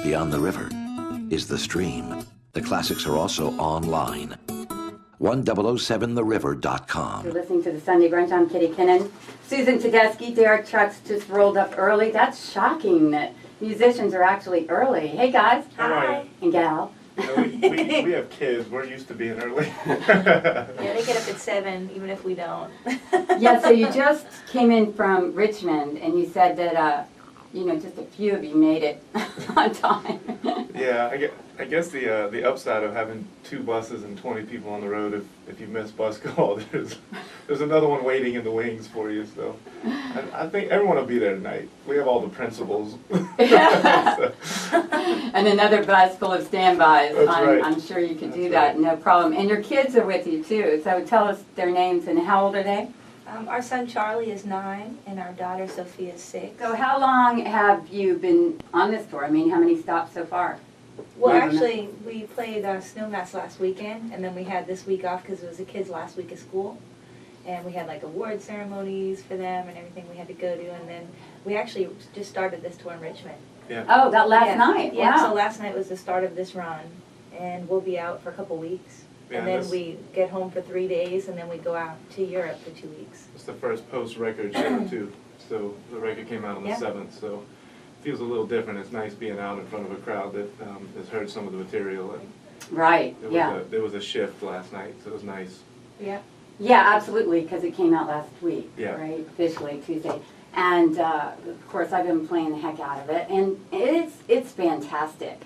Beyond the river is the stream. The classics are also online. 1007theriver.com. You're listening to the Sunday Brunch. I'm Kitty Kinnan. Susan Tedeschi, Derek Trucks just rolled up early. That's shocking that musicians are actually early. Hey guys. Hi. And gal. We have kids. We're used to being early. Yeah, they get up at 7, even if we don't. Yeah, so you just came in from Richmond, and you said that, just a few of you made it on time. Yeah, I guess the upside of having 2 buses and 20 people on the road, if you miss bus call, there's another one waiting in the wings for you. So I think everyone will be there tonight. We have all the principals. And another bus full of standbys. That's right. I'm sure you could That's do that, right. no problem. And your kids are with you too, so tell us their names and how old are they? Our son Charlie is 9, and our daughter Sophia is 6. So how long have you been on this tour? I mean, how many stops so far? Well, I don't know. actually, we played Snowmats last weekend, and then we had this week off because it was the kids' last week of school. And we had like award ceremonies for them and everything we had to go to, and then we actually just started this tour in Richmond. Yeah. Oh, that last Yeah. night? Yeah, Wow. so last night was the start of this run, and we'll be out for a couple weeks. Yeah, And then this- we get home for 3 days, and then we go out to Europe for 2 weeks. It's the first post-record show too. So the record came out on the Yeah. 7th. So it feels a little different. It's nice being out in front of a crowd that has heard some of the material. And Right, there was a shift last night, so it was nice. Yeah. Yeah, absolutely, because it came out last week, Yeah. right, officially Tuesday. And of course, I've been playing the heck out of it, and it's fantastic.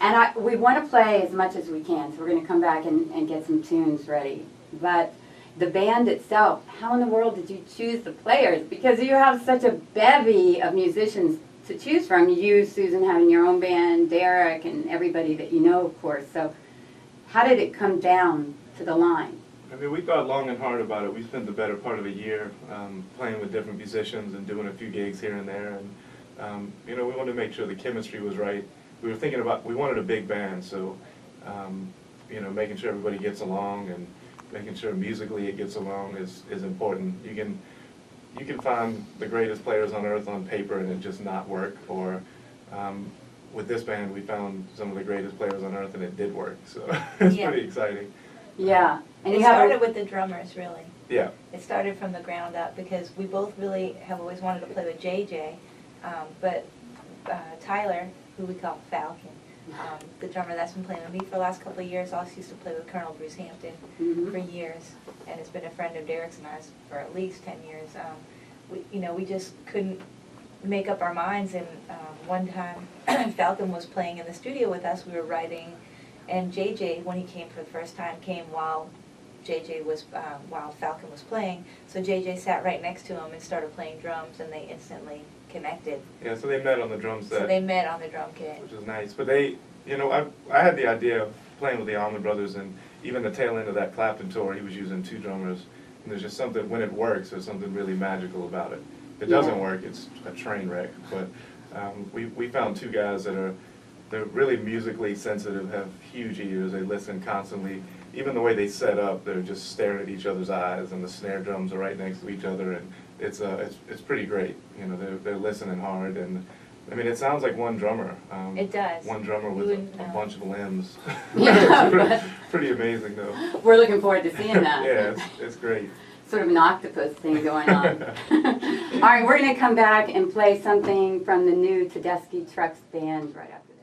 And we want to play as much as we can, so we're going to come back and get some tunes ready. But the band itself, how in the world did you choose the players? Because you have such a bevy of musicians to choose from. You, Susan, having your own band, Derek, and everybody that you know, of course. So how did it come down to the line? I mean, we thought long and hard about it. We spent the better part of a year playing with different musicians and doing a few gigs here and there. And, we wanted to make sure the chemistry was right. We were thinking about, we wanted a big band, so, making sure everybody gets along and making sure musically it gets along is important. You can find the greatest players on earth on paper and it just not work. Or with this band, we found some of the greatest players on earth and it did work. So it's Yeah. pretty exciting. Yeah. And It you have started with the drummers, really. Yeah. It started from the ground up because we both really have always wanted to play with JJ, but Tyler, who we call Falcon, the drummer that's been playing with me for the last couple of years, also used to play with Colonel Bruce Hampton Mhm. for years, and has been a friend of Derek's and ours for at least 10 years. We just couldn't make up our minds, and one time Falcon was playing in the studio with us, we were writing, and JJ, when he came for the first time, came while Falcon was playing, so JJ sat right next to him and started playing drums, and they instantly connected. Yeah, so they met on the drum set. So they met on the drum kit. Which is nice. But they, I had the idea of playing with the Allman Brothers, and even the tail end of that Clapton tour, he was using 2 drummers. And there's just something, when it works, there's something really magical about it. If it doesn't Yeah. work, it's a train wreck. But we found 2 guys they're really musically sensitive, have huge ears, they listen constantly. Even the way they set up, they're just staring at each other's eyes, and the snare drums are right next to each other, and it's pretty great. They're listening hard, and I mean, it sounds like one drummer. It does. One drummer You with wouldn't a know. bunch of limbs. Yeah, It's but- pretty amazing, though. We're looking forward to seeing that. Yeah, it's great. Sort of an octopus thing going on. All right, we're going to come back and play something from the new Tedeschi Trucks band right after this.